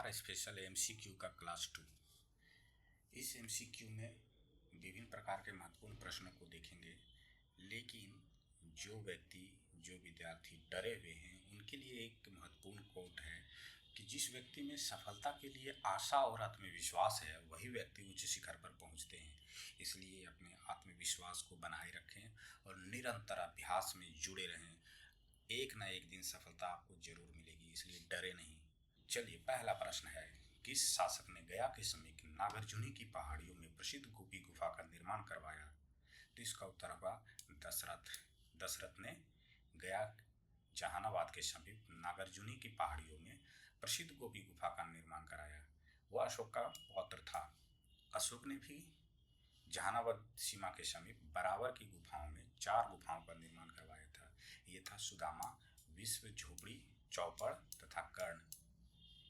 नमस्कार। Special MCQ का class 2। इस एमसीक्यू में विभिन्न प्रकार के महत्वपूर्ण प्रश्नों को देखेंगे, लेकिन जो विद्यार्थी डरे हुए हैं उनके लिए एक महत्वपूर्ण कोट है कि जिस व्यक्ति में सफलता के लिए आशा और आत्मविश्वास है वही व्यक्ति उच्च शिखर पर पहुंचते हैं। इसलिए अपने आत्मविश्वास को बनाए रखें और निरंतर अभ्यास में जुड़े रहें। एक ना एक दिन सफलता आपको जरूर मिलेगी, इसलिए डरे नहीं। चलिए, पहला प्रश्न है, किस शासक ने गया के समीप नागार्जुनी की पहाड़ियों में प्रसिद्ध गोपी गुफा का निर्माण करवाया? तो इसका उत्तर होगा दशरथ। दशरथ ने गया जहानाबाद के समीप नागार्जुनी की पहाड़ियों में प्रसिद्ध गोपी गुफा का निर्माण कराया। वह अशोक का पौत्र था। अशोक ने भी जहानाबाद सीमा के समीप बराबर की गुफाओं में 4 गुफाओं का निर्माण करवाया था। ये था सुदामा, विश्व, झोपड़ी, चौपड़ तथा कर्ण।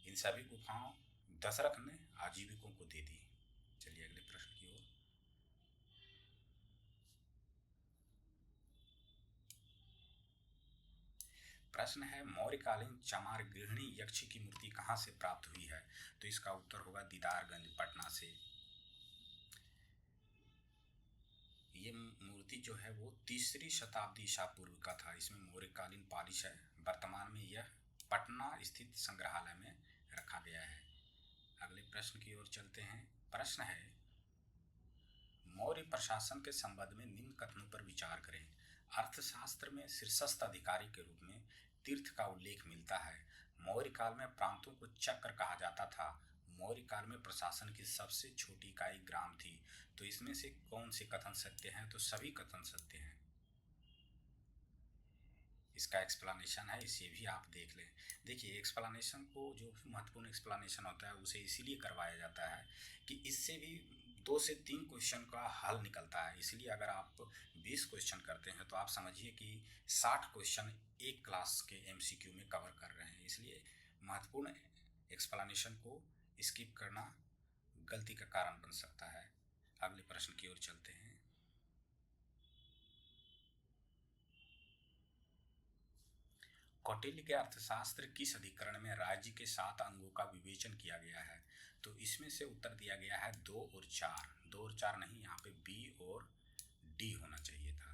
इन सभी गुफाओं दशरथ ने आजीविकों को दे दी। चलिए अगले प्रश्न की ओर। प्रश्न है, मौर्यकालीन चमार गृहिणी यक्षी की मूर्ति कहाँ से प्राप्त हुई है? तो इसका उत्तर होगा दीदारगंज, पटना से। ये मूर्ति जो है वो 3री शताब्दी ईसा पूर्व का था। इसमें मौर्यकालीन पालिश है। वर्तमान में यह पटना स्थित संग्रहालय में रखा गया है। अगले प्रश्न की ओर चलते हैं। प्रश्न है, मौर्य प्रशासन के संबंध में निम्न कथनों पर विचार करें। अर्थशास्त्र में शीर्षस्थ अधिकारी के रूप में तीर्थ का उल्लेख मिलता है। मौर्य काल में प्रांतों को चक्र कहा जाता था। मौर्य काल में प्रशासन की सबसे छोटी इकाई ग्राम थी। तो इसमें से कौन से कथन सत्य हैं? तो सभी कथन सत्य हैं। इसका एक्सप्लेनेशन है, इसे भी आप देख लें। देखिए, एक्सप्लेनेशन को, जो भी महत्वपूर्ण एक्सप्लेनेशन होता है उसे इसीलिए करवाया जाता है कि इससे भी 2 से 3 क्वेश्चन का हल निकलता है। इसलिए अगर आप 20 क्वेश्चन करते हैं तो आप समझिए कि 60 क्वेश्चन एक क्लास के एमसीक्यू में कवर कर रहे हैं। इसलिए महत्वपूर्ण एक्सप्लेनेशन को स्किप करना गलती का कारण बन सकता है। अगले प्रश्न की ओर चलते हैं। कौटिल्य के अर्थशास्त्र किस अधिकरण में राज्य के 7 अंगों का विवेचन किया गया है? तो इसमें से उत्तर दिया गया है 2 और 4। 2 और 4 नहीं, यहाँ पे बी और डी होना चाहिए था,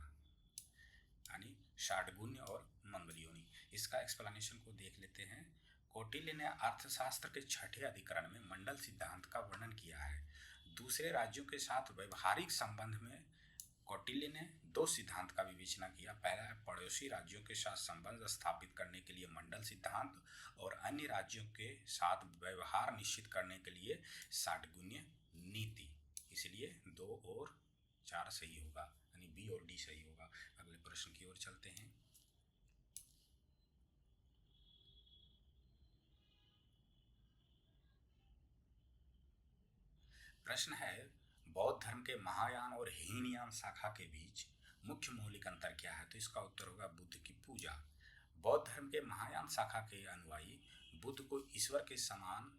यानी षाडगुण्य और मंगलयोनि। इसका एक्सप्लेनेशन को देख लेते हैं। कौटिल्य ने अर्थशास्त्र के 6ठे अधिकरण में मंडल सिद्धांत का वर्णन किया है। दूसरे राज्यों के साथ व्यवहारिक संबंध में कौटिल्य ने 2 सिद्धांत का विवेचना किया। पहला है पड़ोसी राज्यों के साथ संबंध स्थापित करने के लिए मंडल सिद्धांत, और अन्य राज्यों के साथ व्यवहार निश्चित करने के लिए षाडगुण्य नीति। इसलिए 2 और 4 सही होगा, यानी बी और डी सही होगा। अगले प्रश्न की ओर चलते हैं। प्रश्न है, बौद्ध धर्म के महायान और हीनयान शाखा के बीच मुख्य मौलिक अंतर क्या है? तो इसका उत्तर होगा बुद्ध की पूजा। बौद्ध धर्म के महायान शाखा के अनुयायी बुद्ध को ईश्वर के समान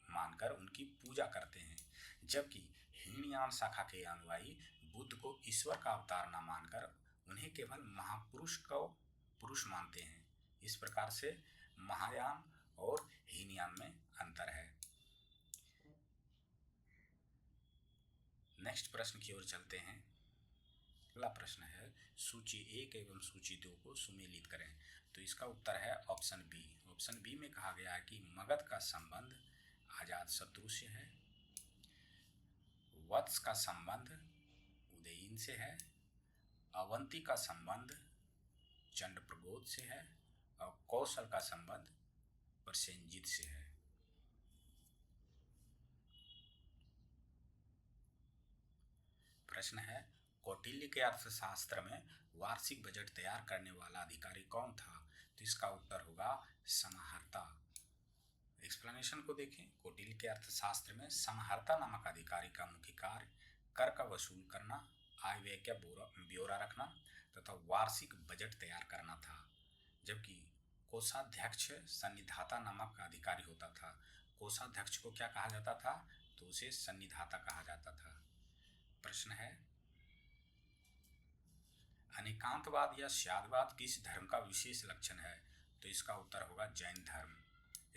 मानकर उनकी पूजा करते हैं, जबकि हीनयान शाखा के अनुयायी बुद्ध को ईश्वर का अवतार न मानकर उन्हें केवल महापुरुष को पुरुष मानते हैं। इस प्रकार से महायान और हीनयान में अंतर है। नेक्स्ट प्रश्न की ओर चलते हैं। अगला प्रश्न है, सूची 1 एवं सूची 2 को सुमेलित करें। तो इसका उत्तर है ऑप्शन बी। ऑप्शन बी में कहा गया है कि मगध का संबंध अजातशत्रु से है, वत्स का संबंध उदयीन से है, अवंती का संबंध चंडप्रगोद से है, और कौशल का संबंध प्रसेनजित से है। प्रश्न है, कौटिल्य के अर्थशास्त्र में वार्षिक बजट तैयार करने वाला अधिकारी कौन था? तो इसका उत्तर होगा समाहर्ता। एक्सप्लेनेशन को देखें। कौटिल्य के अर्थशास्त्र में समाहर्ता नामक अधिकारी का मुख्य कार्य कर का वसूल करना, आय व्यय का ब्यौरा रखना तथा वार्षिक बजट तैयार करना था, जबकि कोषाध्यक्ष सन्निधाता नामक अधिकारी होता था। कोषाध्यक्ष को क्या कहा जाता था? तो उसे सन्निधाता कहा जाता था। प्रश्न है, अनेकांतवाद या स्यादवाद किस धर्म का विशेष लक्षण है? तो इसका उत्तर होगा जैन धर्म।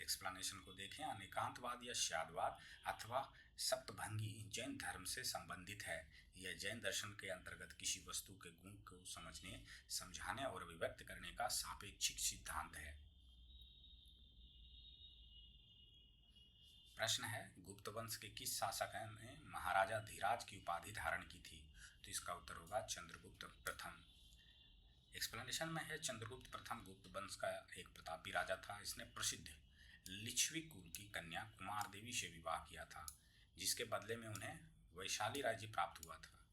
एक्सप्लेनेशन को देखें। अनेकांतवाद या श्यादवाद अथवा सप्तभंगी जैन धर्म से संबंधित है। यह जैन दर्शन के अंतर्गत किसी वस्तु के गुण को समझने, समझाने और अभिव्यक्त करने का सापेक्षिक सिद्धांत है। प्रश्न है, गुप्त वंश के किस शासक ने महाराजा धीराज की उपाधि धारण की थी? तो इसका उत्तर होगा चंद्रगुप्त प्रथम। एक्सप्लेनेशन में है, चंद्रगुप्त प्रथम गुप्त वंश का एक प्रतापी राजा था। इसने प्रसिद्ध लिच्छवी कुल की कन्या कुमार देवी से विवाह किया था, जिसके बदले में उन्हें वैशाली राज्य प्राप्त हुआ था।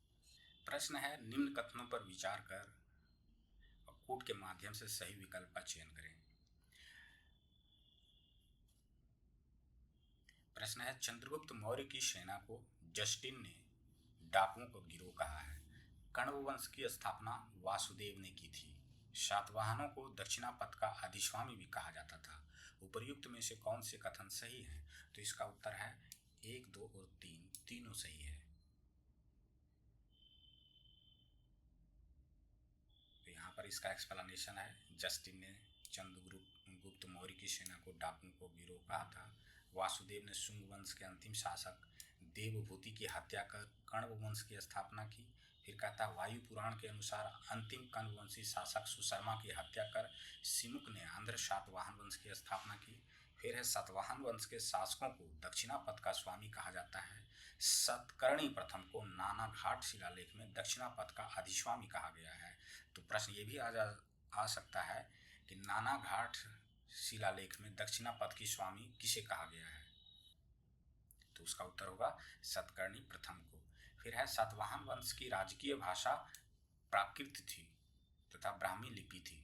प्रश्न है, निम्न कथनों पर विचार कर कूट के माध्यम से सही विकल्प का चयन करें। प्रश्न है, चंद्रगुप्त मौर्य की सेना को जस्टिन ने डाकुओं को गिरोह कहा है। कण्व वंश की स्थापना वासुदेव ने की थी। सातवाहनों को दक्षिणापथ का अधिस्वामी भी कहा जाता था। उपर्युक्त में से कौन से कथन सही हैं? तो इसका उत्तर है 1, 2 और 3 तीनों सही है। तो यहाँ पर इसका एक्सप्लेनेशन है, जस्टिन ने चंद्रगुप्त मौर्य की सेना को डाकुओं को गिरोह कहा था। वासुदेव ने शुंग वंश के अंतिम शासक देवभूति की हत्या कर कण्व वंश की स्थापना की। फिर कहता है, वायु पुराण के अनुसार अंतिम कण्ववंशी शासक सुशर्मा की हत्या कर सिमुक ने आंध्र सातवाहन वंश की स्थापना की। फिर है, सातवाहन वंश के शासकों को दक्षिणापथ का स्वामी कहा जाता है। सतकर्णी प्रथम को नानाघाट शिलालेख में दक्षिणापथ का अधिस्वामी कहा गया है। तो प्रश्न ये भी आ सकता है कि नानाघाट शिलालेख में दक्षिणापथ की स्वामी किसे कहा गया है? तो उसका उत्तर होगा सतकर्णी प्रथम को। फिर है, सातवाहन वंश की राजकीय भाषा प्राकृत थी तथा ब्राह्मी लिपि थी।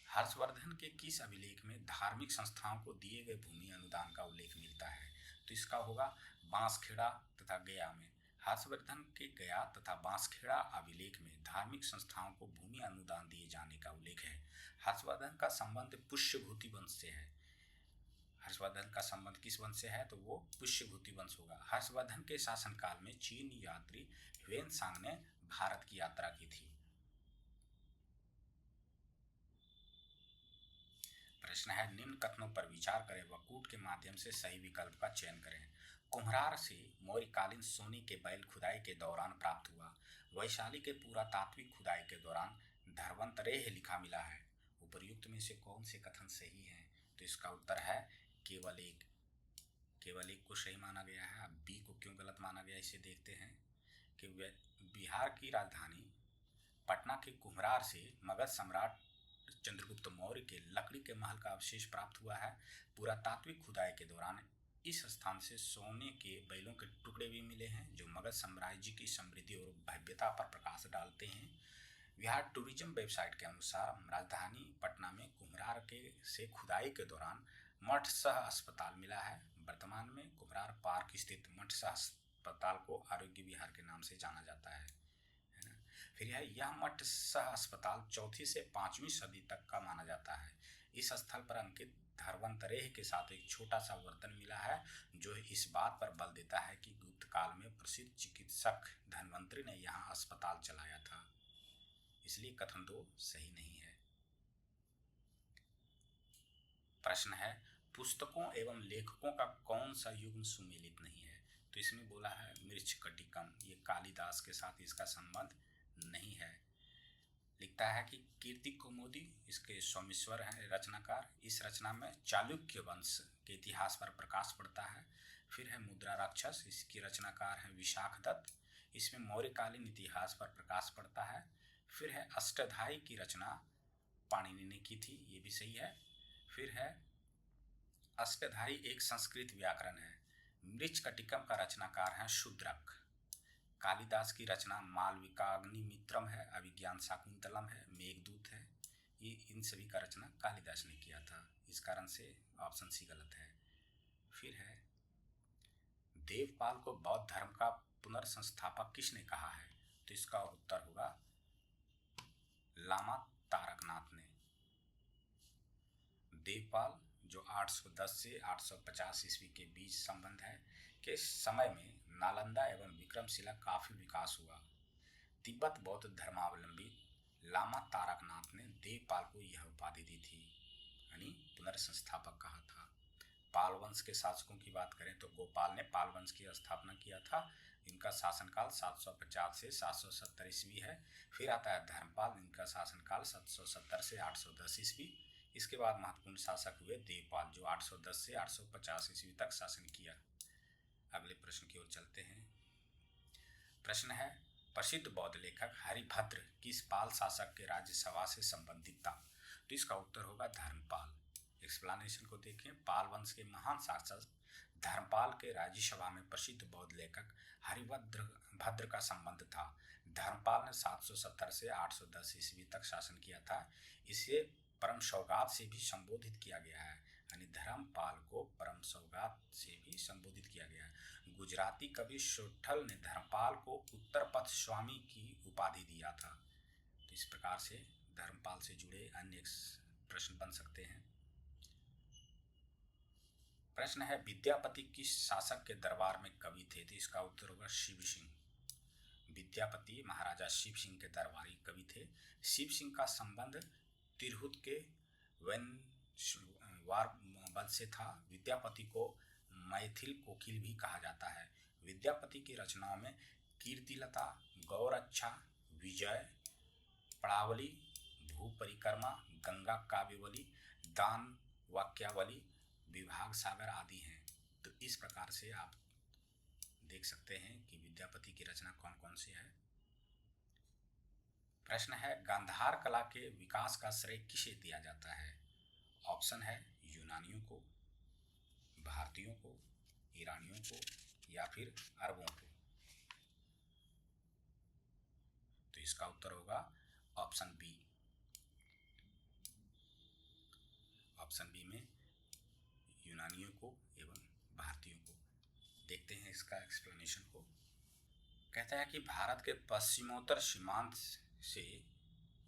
हर्षवर्धन के किस अभिलेख में धार्मिक संस्थाओं को दिए गए भूमि अनुदान का उल्लेख मिलता है? तो इसका होगा बांसखेड़ा तथा गया में। हर्षवर्धन के गया तथा बांसखेड़ा अभिलेख में धार्मिक संस्थाओं को भूमि अनुदान दिए जाने का उल्लेख है। हर्षवर्धन का संबंध पुष्यभूति वंश से है। हर्षवर्धन का संबंध किस वंश से है? तो वो पुष्यभूति वंश होगा। हर्षवर्धन के शासनकाल में चीन यात्री ह्वेनसांग ने भारत की यात्रा की थी। प्रश्न है, निम्न कथनों पर विचार करें व कूट के माध्यम से सही विकल्प का चयन करें। कुम्हरार से मौर्यकालीन सोने के बैल खुदाई के दौरान प्राप्त हुआ। वैशाली के पुरातात्विक खुदाई के दौरान धर्वंतरेह लिखा मिला है। उपर्युक्त में से कौन से कथन सही हैं? तो इसका उत्तर है केवल एक। केवल एक को सही माना गया है। अब बी को क्यों गलत माना गया, इसे देखते हैं। कि बिहार की राजधानी पटना के कुम्हरार से मगध सम्राट चंद्रगुप्त मौर्य के लकड़ी के महल का अवशेष प्राप्त हुआ है। पुरातात्विक खुदाई के दौरान इस स्थान से सोने के बैलों के टुकड़े भी मिले हैं, जो मगध साम्राज्य की समृद्धि और भव्यता पर प्रकाश डालते हैं। बिहार टूरिज्म वेबसाइट के अनुसार राजधानी पटना में कुम्हरार के से खुदाई के दौरान मठ सह अस्पताल मिला है। वर्तमान में कुम्हरार पार्क स्थित मठ सह अस्पताल को आरोग्य विहार के नाम से जाना जाता है ना। फिर यह मठ सह अस्पताल 4वीं से 5वीं सदी तक का माना जाता है। इस स्थल पर अंकित धर्वंतरेह के साथ एक छोटा सा वर्तन मिला है, जो इस बात पर बल देता है कि गुप्त काल में प्रसिद्ध चिकित्सक धन्वंतरी ने यहाँ अस्पताल चलाया था। इसलिए कथन 2 सही नहीं है। प्रश्न है, पुस्तकों एवं लेखकों का कौन सा युग्म सुमेलित नहीं है? तो इसमें बोला है मृच्छकटिकम। ये कालिदास के साथ इसका संबंध नहीं है। लिखता है कि कीर्ति कौमुदी इसके सोमेश्वर हैं रचनाकार। इस रचना में चालुक्य वंश के इतिहास पर प्रकाश पड़ता है। फिर है मुद्रा राक्षस, इसकी रचनाकार हैं विशाखदत्त। इसमें मौर्यकालीन इतिहास पर प्रकाश पड़ता है। फिर है अष्टाध्यायी की रचना पाणिनि ने की थी, ये भी सही है। फिर है अष्टाध्यायी एक संस्कृत व्याकरण है। मृच्छकटिकम का रचनाकार है शूद्रक। कालिदास की रचना मालविकाग्निमित्रम है, अभिज्ञान शाकुंतलम है, मेघदूत है। ये इन सभी का रचना कालिदास ने किया था। इस कारण से ऑप्शन सी गलत है। फिर है देवपाल को बौद्ध धर्म का पुनर्संस्थापक किसने कहा है? तो इसका उत्तर होगा लामा तारकनाथ ने। देवपाल जो 810 से 850 ईस्वी के बीच संबंध है के समय में नालंदा एवं विक्रमशिला काफी विकास हुआ। तिब्बत बौद्ध धर्मावलंबी लामा तारकनाथ ने देवपाल को यह उपाधि दी थी, यानी पुनर्संस्थापक कहा था। पाल वंश के शासकों की बात करें तो गोपाल ने पाल वंश की स्थापना किया था। इनका शासनकाल 750 से 770 ईस्वी है। फिर आता है धर्मपाल, इनका शासनकाल 770 से 810 ईस्वी। इसके बाद महत्वपूर्ण शासक हुए देवपाल, जो 810 से 850 ईस्वी तक शासन किया। अगले प्रश्न की ओर चलते हैं। प्रश्न है, प्रसिद्ध बौद्ध लेखक हरिभद्र किस पाल शासक के राज्यसभा से संबंधित था? तो इसका उत्तर होगा धर्मपाल। एक्सप्लेनेशन को देखें। पाल वंश के महान शासक धर्मपाल के राज्यसभा में प्रसिद्ध बौद्ध लेखक हरिभद्र का संबंध था। धर्मपाल ने 770 से 810 ईस्वी तक शासन किया था। इसे परम सौगात से भी संबोधित किया गया है, यानी धर्मपाल को परम सौगात से भी संबोधित किया गया है। गुजराती कवि शोठल ने धर्मपाल को उत्तरपथ स्वामी की उपाधि दिया था। तो इस प्रकार से धर्मपाल से जुड़े अन्य प्रश्न बन सकते हैं। प्रश्न है, विद्यापति किस शासक के दरबार में कवि थे? तो इसका उत्तर होगा शिव सिंह। विद्यापति महाराजा शिव सिंह के दरबारी कवि थे। शिव सिंह का संबंध तिरहुत के वंश से था। विद्यापति को मैथिल कोकिल भी कहा जाता है। विद्यापति की रचनाओं में कीर्तिलता, गौरक्षा, विजय, पड़ावली, भू परिक्रमा, गंगा काव्यवली, दान वाक्यावली, विभाग सागर आदि हैं। तो इस प्रकार से आप देख सकते हैं कि विद्यापति की रचना कौन कौन सी है। प्रश्न है, गांधार कला के विकास का श्रेय किसे दिया जाता है? ऑप्शन है यूनानियों को, भारतीयों को, ईरानियों को या फिर अरबों को। तो इसका उत्तर होगा ऑप्शन बी। ऑप्शन बी में यूनानियों को एवं भारतीयों को। देखते हैं इसका एक्सप्लेनेशन को। कहता है कि भारत के पश्चिमोत्तर सीमांत से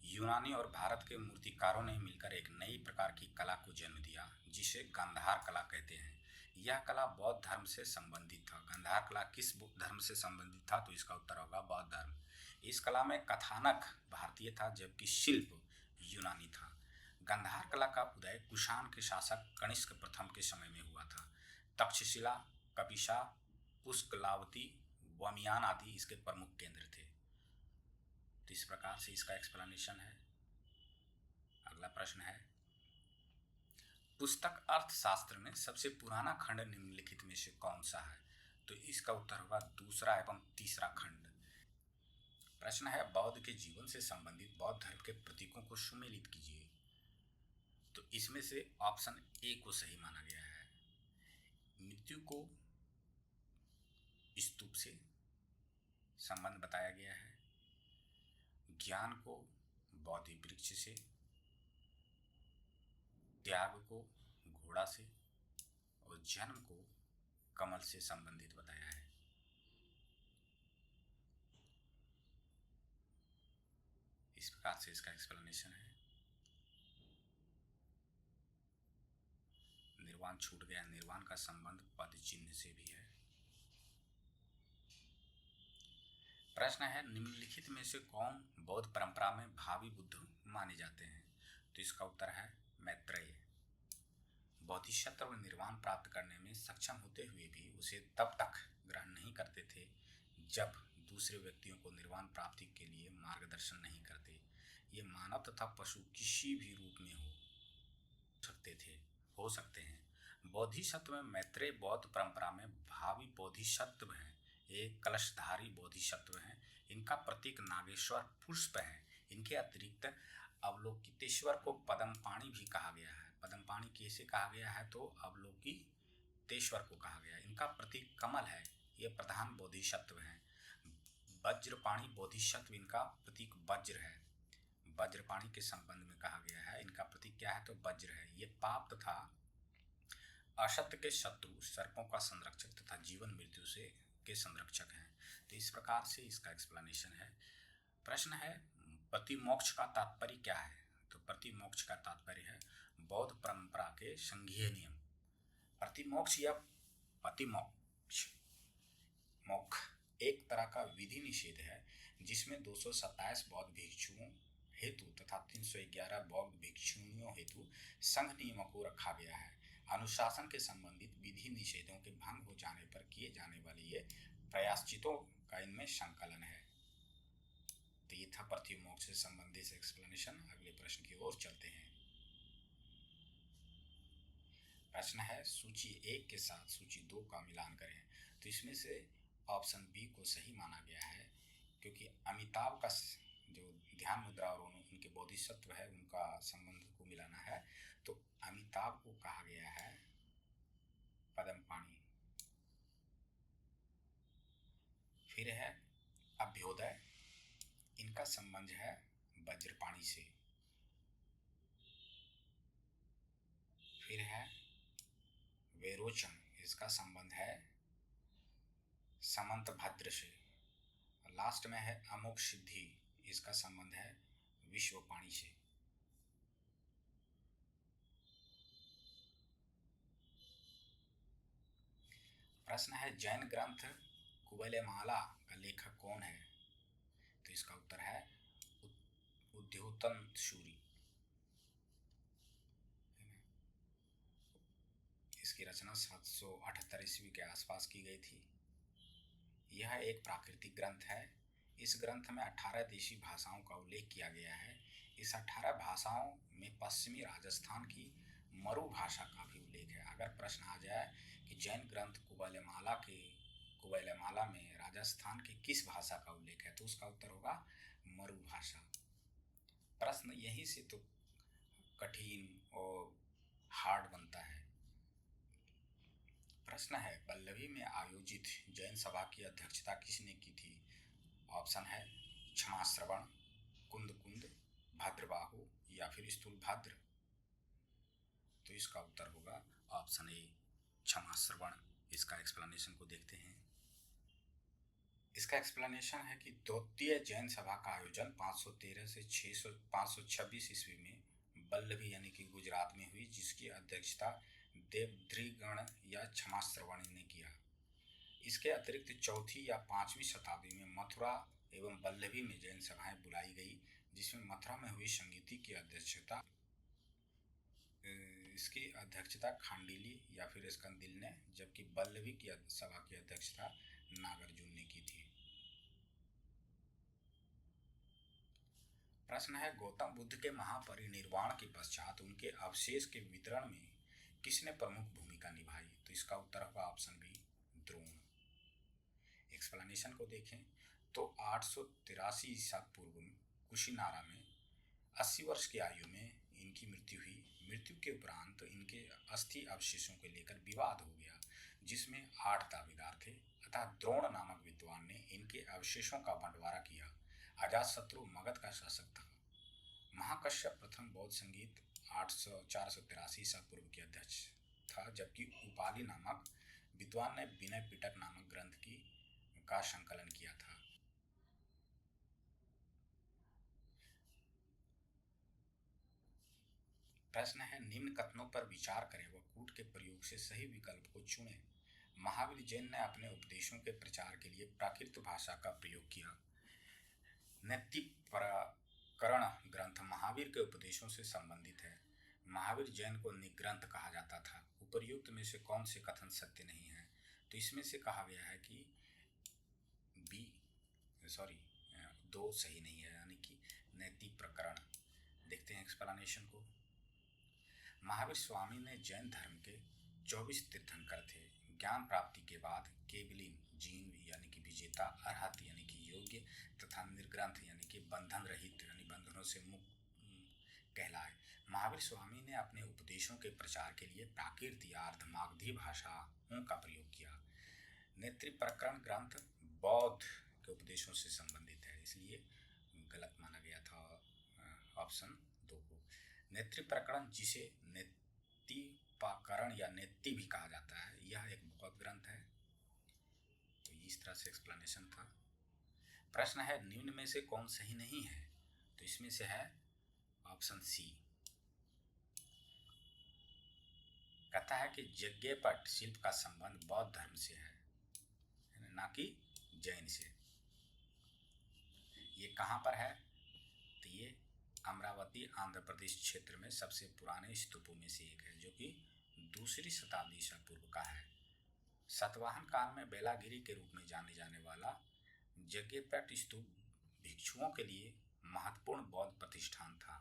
यूनानी और भारत के मूर्तिकारों ने मिलकर एक नई प्रकार की कला को जन्म दिया, जिसे गांधार कला कहते हैं। यह कला बौद्ध धर्म से संबंधित था। गांधार कला किस धर्म से संबंधित था? तो इसका उत्तर होगा बौद्ध धर्म। इस कला में कथानक भारतीय था, जबकि शिल्प यूनानी था। गांधार कला का उदय कुषाण के शासक कनिष्क प्रथम के समय में हुआ था। तक्षशिला, कपिशा, पुष्कलावती, बमियान आदि इसके प्रमुख केंद्र थे। तो इस प्रकार से इसका एक्सप्लेनेशन है। अगला प्रश्न है, पुस्तक अर्थशास्त्र में सबसे पुराना खंड निम्नलिखित में से कौन सा है? तो इसका उत्तर होगा दूसरा एवं तीसरा खंड। प्रश्न है, बौद्ध के जीवन से संबंधित बौद्ध धर्म के प्रतीकों को सुमेलित कीजिए। तो इसमें से ऑप्शन ए को सही माना गया है। मृत्यु को स्तूप से संबंध बताया गया है, ज्ञान को बोधि वृक्ष से, त्याग को घोड़ा से और जन्म को कमल से संबंधित बताया है। इस प्रकार से इसका एक्सप्लेनेशन है। निर्वाण छूट गया। निर्वाण का संबंध पद चिन्ह से भी है। प्रश्न है, निम्नलिखित में से कौन बौद्ध परंपरा में भावी बुद्ध माने जाते हैं? तो इसका उत्तर है मैत्रेय। बोधिसत्व निर्वाण प्राप्त करने में सक्षम होते हुए भी उसे तब तक ग्रहण नहीं करते थे जब दूसरे व्यक्तियों को निर्वाण प्राप्ति के लिए मार्गदर्शन नहीं करते। ये मानव तथा पशु किसी भी रूप में हो सकते हैं। बोधिसत्व में मैत्रेय बौद्ध परंपरा में भावी बोधिसत्व हैं। एक कलशधारी बोधिसत्व हैं। इनका प्रतीक नागेश्वर पुष्प है। इनके अतिरिक्त अवलोकितेश्वर को पद्मपाणि भी कहा गया है। पद्मपाणि कैसे कहा गया है? तो अवलोकितेश्वर को कहा गया है। इनका प्रतीक कमल है। ये प्रधान बोधिसत्व हैं। वज्रपाणि बोधिसत्व, इनका प्रतीक वज्र है। वज्रपाणि के संबंध में कहा गया है। इनका प्रतीक क्या है? तो वज्र है। ये पाप तथा असत्य के शत्रु, सर्पों का संरक्षक तथा जीवन मृत्यु से के संरक्षक हैं। तो इस प्रकार से इसका एक्सप्लेनेशन है। प्रश्न है, प्रतिमोक्ष का तात्पर्य क्या है? तो प्रतिमोक्ष का तात्पर्य है बौद्ध परंपरा के संघीय नियम। प्रतिमोक्ष या पतिमोक्ष, मोक्ष एक तरह का विधि निषेध है जिसमें 227 बौद्ध भिक्षुओं हेतु तथा 311 बौद्ध भिक्षुणियों हेतु संघ नियमों को रखा गया है। अनुशासन के संबंधित विधि निषेधों के भंग हो जाने पर किए जाने वाले ये प्रायश्चितों का इनमें संकलन है। तो ये था पृथ्वी मोक्ष से संबंधित एक्सप्लेनेशन। अगले प्रश्न की ओर चलते हैं। प्रश्न है सूची 1 के साथ सूची 2 का मिलान करें। तो इसमें से ऑप्शन बी को सही माना गया है, क्योंकि अमिताभ का जो ध्यान मुद्रा और उनके बोधिसत्व है उनका संबंध को मिलाना है। तो अमिताभ को कहा गया है पद्मपाणि। फिर है अभ्योदय, इनका संबंध है वज्रपाणि से। फिर है विरोचन, इसका संबंध है समंतभद्र से। लास्ट में है अमोघ सिद्धि, इसका संबंध है विश्वपाणि से। प्रश्न है जैन ग्रंथ कुवलयमाला का लेखक कौन है? तो इसका उत्तर है उद्योतन सूरी। इसकी रचना 778 ईस्वी के आसपास की गई थी। यह एक प्राकृतिक ग्रंथ है। इस ग्रंथ में 18 देशी भाषाओं का उल्लेख किया गया है। इस 18 भाषाओं में पश्चिमी राजस्थान की मरु भाषा का भी उल्लेख है। अगर प्रश्न आ जाए कि जैन ग्रंथ कुवलयमाला में राजस्थान की किस भाषा का उल्लेख है, तो उसका उत्तर होगा मरु भाषा। प्रश्न यहीं से तो कठिन और हार्ड बनता है। प्रश्न है पल्लवी में आयोजित जैन सभा की अध्यक्षता किसने की थी? ऑप्शन है क्षमाश्रवण, कुंद, भद्रबाहु या फिर स्थूलभद्र। तो इसका उत्तर होगा ऑप्शन ए क्षमाश्रवण। इसका एक्सप्लेनेशन को देखते हैं। इसका एक्सप्लेनेशन है कि द्वितीय जैन सभा का आयोजन 513 से 526 ईस्वी में बल्लभी यानी कि गुजरात में हुई, जिसकी अध्यक्षता देवधृगण या क्षमाश्रवण ने किया। इसके अतिरिक्त 4वीं या 5वीं शताब्दी में मथुरा एवं बल्लभी में जैन सभाएं बुलाई गई, जिसमें मथुरा में हुई संगीति की अध्यक्षता खांडिली या फिर स्कंदिल ने, जबकि बल्लभी की सभा की अध्यक्षता नागार्जुन ने की थी। प्रश्न है गौतम बुद्ध के महापरिनिर्वाण के पश्चात उनके अवशेष के वितरण में किसने प्रमुख भूमिका निभाई? तो इसका उत्तर होगा ऑप्शन बी द्रोण। एक्सप्लेनेशन को देखें तो 883 ईसा पूर्व कुशीनारा में 80 वर्ष की आयु में इनकी मृत्यु हुई। मृत्यु के उपरांत इनके अस्थि अवशेषों को लेकर विवाद हो गया, जिसमें 8 दावेदार थे। अतः द्रोण नामक विद्वान ने इनके अवशेषों का बंटवारा किया। अजातशत्रु मगध का शासक था। महाकश्यप प्रथम बौद्ध संगीत 483 ईसा पूर्व के अध्यक्ष था, जबकि उपाली नामक विद्वान ने विनय पिटक नामक ग्रंथ का संकलन किया था। प्रश्न है निम्न कथनों पर विचार करें व कूट के प्रयोग से सही विकल्प को चुनें। महावीर जैन ने अपने उपदेशों के प्रचार के लिए प्राकृत भाषा का प्रयोग किया। नैतिप्रकरण ग्रंथ महावीर के उपदेशों से संबंधित है। महावीर जैन को निग्रंथ कहा जाता था। उपर्युक्त में से कौन से कथन सत्य नहीं है? तो इसमें से कहा गया है कि दो सही नहीं है, यानी कि नैतिक प्रकरण। देखते हैं एक्सप्लेनेशन को। महावीर स्वामी ने जैन धर्म के 24 तीर्थंकर थे। ज्ञान प्राप्ति के बाद केवलिन जीन यानी कि विजेता, अर्हत यानी कि योग्य तथा निर्ग्रंथ यानी कि बंधन रहित यानी बंधनों से मुक्त कहलाए। महावीर स्वामी ने अपने उपदेशों के प्रचार के लिए प्राकृत या अर्धमागधी भाषाओं का प्रयोग किया। नेत्री प्रकरण ग्रंथ बौद्ध के उपदेशों से संबंधित है, इसलिए गलत माना गया था ऑप्शन 2 को। नेत्री प्रकरण, जिसे नेत्तिपाकरण या नेत्ति भी कहा जाता है, यह एक बौद्ध ग्रंथ है। तो इस तरह से एक्सप्लेनेशन था। प्रश्न है निम्न में से कौन सही नहीं है? तो इसमें से है ऑप्शन सी। कहता है कि यज्ञपट शिल्प का संबंध बौद्ध धर्म से है, ना कि जैन से। ये कहाँ पर है? तो ये अमरावती आंध्र प्रदेश क्षेत्र में सबसे पुराने स्तूपों में से एक है, जो कि 2री शताब्दी ईसा पूर्व का है। सातवाहन काल में बेलागिरी के रूप में जाने जाने वाला यज्ञपट स्तूप भिक्षुओं के लिए महत्वपूर्ण बौद्ध प्रतिष्ठान था।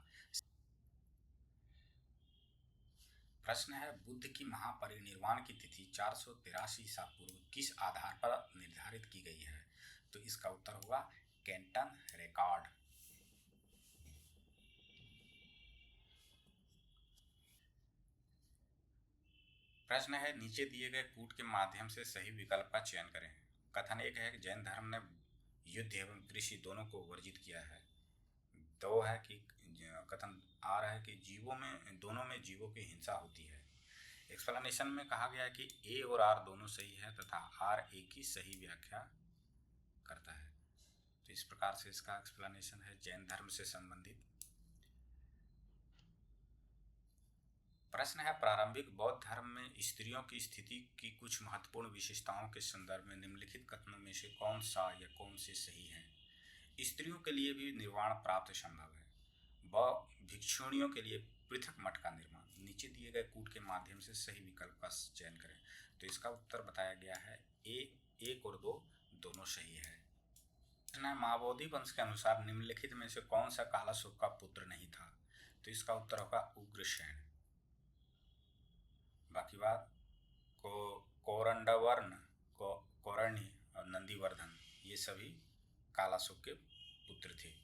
प्रश्न है, बुद्ध की महापरिनिर्वाण की तिथि 483 ईसा पूर्व किस आधार पर निर्धारित की गई है? तो इसका उत्तर होगा कैंटन रिकॉर्ड। प्रश्न है, नीचे दिए गए कूट के माध्यम से सही विकल्प का चयन करें। कथन एक है कि जैन धर्म ने युद्ध एवं कृषि दोनों को वर्जित किया है। दो है कि कथन आ रहा है कि दोनों में जीवों की हिंसा होती है। एक्सप्लेनेशन में कहा गया है कि ए और आर दोनों सही है तथा आर ए की सही व्याख्या करता है। तो इस प्रकार से इसका एक्सप्लेनेशन है जैन धर्म से संबंधित। प्रश्न है, प्रारंभिक बौद्ध धर्म में स्त्रियों की स्थिति की कुछ महत्वपूर्ण विशेषताओं के संदर्भ में निम्नलिखित कथनों में से कौन सा या कौन से सही हैं? स्त्रियों के लिए भी निर्वाण प्राप्त संभव है। भिक्षुणियों के लिए पृथक मठ का निर्माण। नीचे दिए गए कूट के माध्यम से सही विकल्प का चयन करें। तो इसका उत्तर बताया गया है ए, 1 और 2 दोनों सही है। महाबोधि वंश के अनुसार निम्नलिखित में से कौन सा कालाशोक का पुत्र नहीं था? तो इसका उत्तर होगा उग्रसेन। बाकी बात कोरंडवर्ण, कौरण्य और नंदीवर्धन ये सभी कालाशोक के पुत्र थे।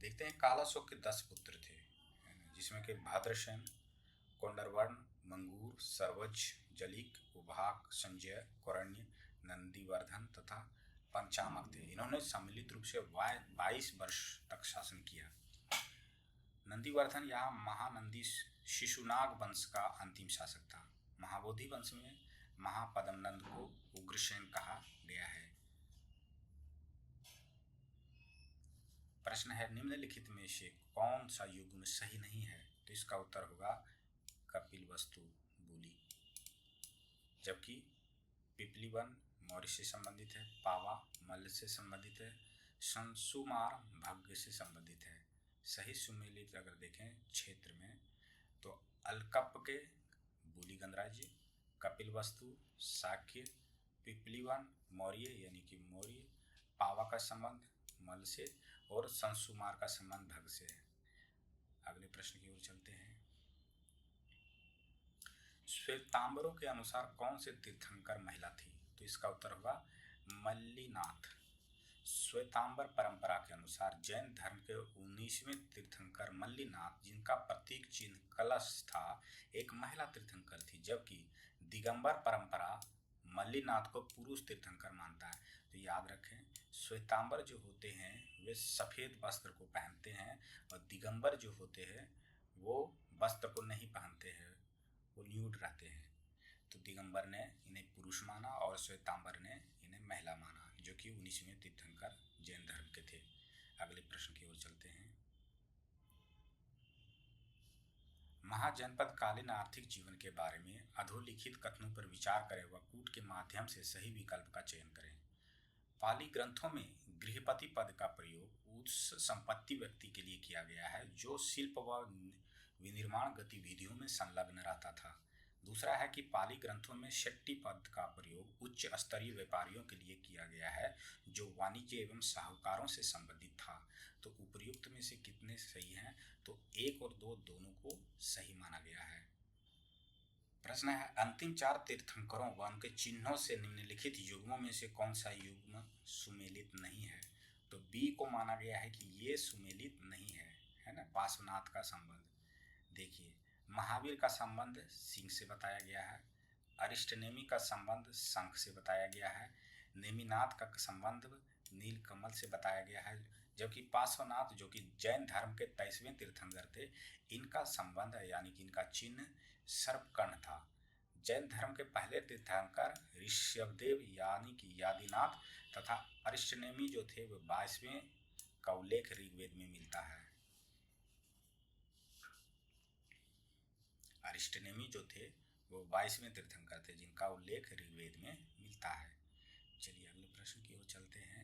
देखते हैं, कालाशोक के 10 पुत्र थे, जिसमें कि भद्रसेन, कोंडरवर्ण, मंगूर, सर्वज, जलिक, उभाक, संजय, कौरण्य, नंदीवर्धन तथा पंचामक थे। इन्होंने सम्मिलित रूप से 22 वर्ष तक शासन किया। नंदीवर्धन यहाँ महानंदी शिशुनाग वंश का अंतिम शासक था। महाबोधि वंश में महापद्मनंद को उग्रसेन कहा गया है। प्रश्न है, निम्नलिखित में से कौन सा युग्म सही नहीं है? तो इसका उत्तर होगा कपिलवस्तु बोली। जबकि पिपलीवन मौर्य से संबंधित है, पावा मल्ल से संबंधित है, संसुमार भाग्य से संबंधित है। सही सुमेलित अगर देखें क्षेत्र में तो अलकप के बोली गणराज्य, कपिलवस्तु शाक्य, पिपलीवन मौर्य यानी कि मौर्य, पावा का संबंध मल से और संसुमार का संबंध भग से है। अगले प्रश्न की ओर चलते हैं। श्वेतांबरों के अनुसार कौन से तीर्थंकर महिला थी? तो इसका उत्तर होगा मल्लीनाथ। श्वेतांबर परंपरा के अनुसार जैन धर्म के 19वें तीर्थंकर मल्लीनाथ, जिनका प्रतीक चिन्ह कलश था, एक महिला तीर्थंकर थी। जबकि दिगंबर परंपरा मल्लीनाथ को पुरुष तीर्थंकर मानता है। तो याद रखें, श्वेतांबर जो होते हैं वे सफ़ेद वस्त्र को पहनते हैं और दिगंबर जो होते हैं वो वस्त्र को नहीं पहनते हैं, वो न्यूड रहते हैं। तो दिगंबर ने इन्हें पुरुष माना और श्वेतांबर ने इन्हें महिला माना, जो कि 19वें तीर्थंकर जैन धर्म के थे। अगले प्रश्न की ओर चलते हैं। महाजनपद कालीन आर्थिक जीवन के बारे में अधोलिखित कथनों पर विचार करें व कूट के माध्यम से सही विकल्प का चयन करें। पाली ग्रंथों में गृहपति पद का प्रयोग उस संपत्ति व्यक्ति के लिए किया गया है जो शिल्प व विनिर्माण गतिविधियों में संलग्न रहता था। दूसरा है कि पाली ग्रंथों में शेट्टी पद का प्रयोग उच्च स्तरीय व्यापारियों के लिए किया गया है जो वाणिज्य एवं साहूकारों से संबंधित था। तो उपर्युक्त में से कितने सही हैं? तो 1 और 2 दोनों को सही माना गया है। प्रश्न है, अंतिम 4 तीर्थंकरों व उनके चिन्हों से निम्नलिखित युग्मों में से कौन सा युग्म सुमेलित नहीं है? तो बी को माना गया है कि ये सुमेलित नहीं है ना। पार्श्वनाथ का संबंध देखिए, महावीर का संबंध सिंह से बताया गया है, अरिष्टनेमी का संबंध शंख से बताया गया है, नेमिनाथ का संबंध नीलकमल से बताया गया है। जबकि पार्श्वनाथ जो कि जैन धर्म के 23वें तीर्थंकर थे, इनका संबंध यानी कि इनका चिन्ह सर्पकर्ण था। जैन धर्म के पहले तीर्थंकर ऋषभदेव यानी कि यादीनाथ तथा अरिष्टनेमी जो थे वो 22वें का उल्लेख ऋग्वेद में मिलता है। अरिष्टनेमी जो थे वो 22वें तीर्थंकर थे जिनका उल्लेख ऋग्वेद में मिलता है। चलिए अगले प्रश्न की ओर चलते हैं।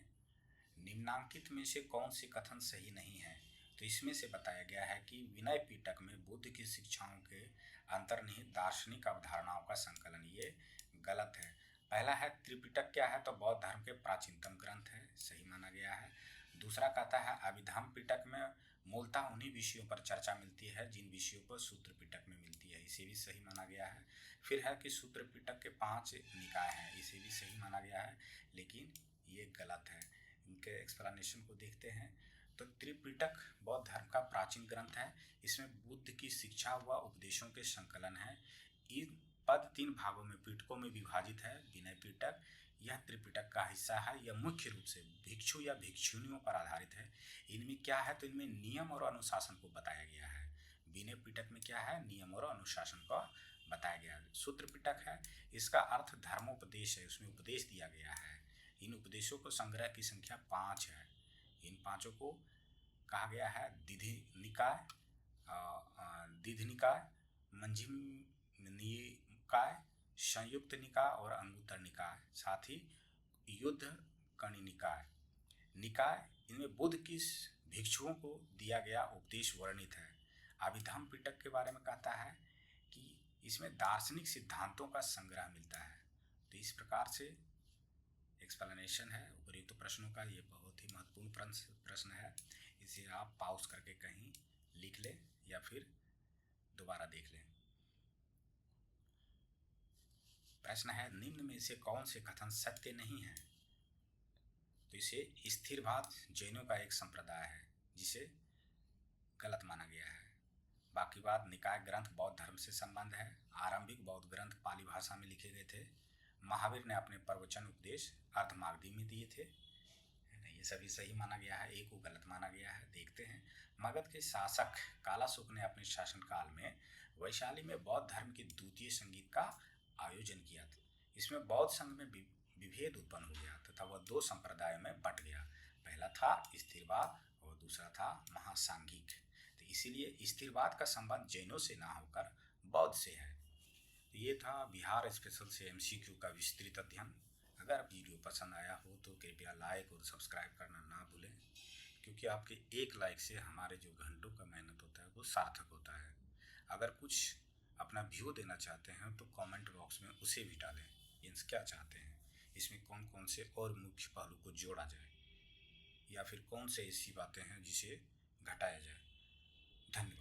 निम्नांकित में से कौन से कथन सही नहीं है? तो इसमें से बताया गया है कि विनय पिटक में बुद्ध की शिक्षाओं के अंतर्निहित दार्शनिक अवधारणाओं का संकलन, ये गलत है। पहला है त्रिपिटक क्या है? तो बौद्ध धर्म के प्राचीनतम ग्रंथ है, सही माना गया है। दूसरा कहता है अभिधम्म पिटक में मूलतः उन्हीं विषयों पर चर्चा मिलती है जिन विषयों पर सूत्र पिटक में मिलती है, इसे भी सही माना गया है। फिर है कि सूत्र पिटक के 5 निकाय हैं, इसे भी सही माना गया है, लेकिन ये गलत है। इनके एक्सप्लेनेशन को देखते हैं। तो त्रिपिटक बौद्ध धर्म का प्राचीन ग्रंथ है, इसमें बुद्ध की शिक्षा व उपदेशों के संकलन है। इन पद 3 भागों में पिटकों में विभाजित है। विनय पिटक यह त्रिपिटक का हिस्सा है। यह मुख्य रूप से भिक्षु या भिक्षुणियों पर आधारित है। इनमें क्या है? तो इनमें नियम और अनुशासन को बताया गया है। विनय पिटक में क्या है? नियम और अनुशासन को बताया गया है। सूत्र पिटक है, इसका अर्थ धर्मोपदेश है, उसमें उपदेश दिया गया है। इन उपदेशों को संग्रह की संख्या 5 है। इन पांचों को कहा गया है दीधि निकाय, दीध निकाय, मंजिम निकाय, संयुक्त निकाय और अंगुत्तर निकाय, साथ ही युद्ध कणी निकाय। निकाय इनमें बुद्ध की भिक्षुओं को दिया गया उपदेश वर्णित है। अभिधम्म पिटक के बारे में कहता है कि इसमें दार्शनिक सिद्धांतों का संग्रह मिलता है। तो इस प्रकार से एक्सप्लेनेशन है उपयुक्त प्रश्नों का। ये बहुत ही महत्वपूर्ण प्रश्न है, इसे आप पॉज करके कहीं लिख लें या फिर दोबारा देख लें। प्रश्न है निम्न में से कौन से कथन सत्य नहीं है? तो इसे स्थिरवाद जैनों का एक संप्रदाय है जिसे गलत माना गया है। बाकी बात निकाय ग्रंथ बौद्ध धर्म से संबंध है। आरंभिक बौद्ध ग्रंथ पाली भाषा में लिखे गए थे। महावीर ने अपने प्रवचन उपदेश अर्धमागधी में दिए थे। ये सभी सही माना गया है, एक को गलत माना गया है। देखते हैं। मगध के शासक कालाशोक ने अपने शासनकाल में वैशाली में बौद्ध धर्म की द्वितीय संगीत का आयोजन किया था। इसमें बौद्ध संघ में विभेद उत्पन्न हो गया तथा वह 2 संप्रदायों में बट गया। पहला था स्थिरवाद और दूसरा था महासांघिक। तो इसीलिए स्थिरवाद का संबंध जैनों से ना होकर बौद्ध से है। तो ये था बिहार स्पेशल से एमसीक्यू का विस्तृत अध्ययन। अगर वीडियो पसंद आया हो तो कृपया लाइक और सब्सक्राइब करना ना भूलें, क्योंकि आपके एक लाइक से हमारे जो घंटों का मेहनत होता है वो सार्थक होता है। अगर कुछ अपना व्यू देना चाहते हैं तो कमेंट बॉक्स में उसे भी डालें। मीन्स क्या चाहते हैं, इसमें कौन कौन से और मुख्य पहलू को जोड़ा जाए या फिर कौन से ऐसी बातें हैं जिसे घटाया जाए। धन्यवाद।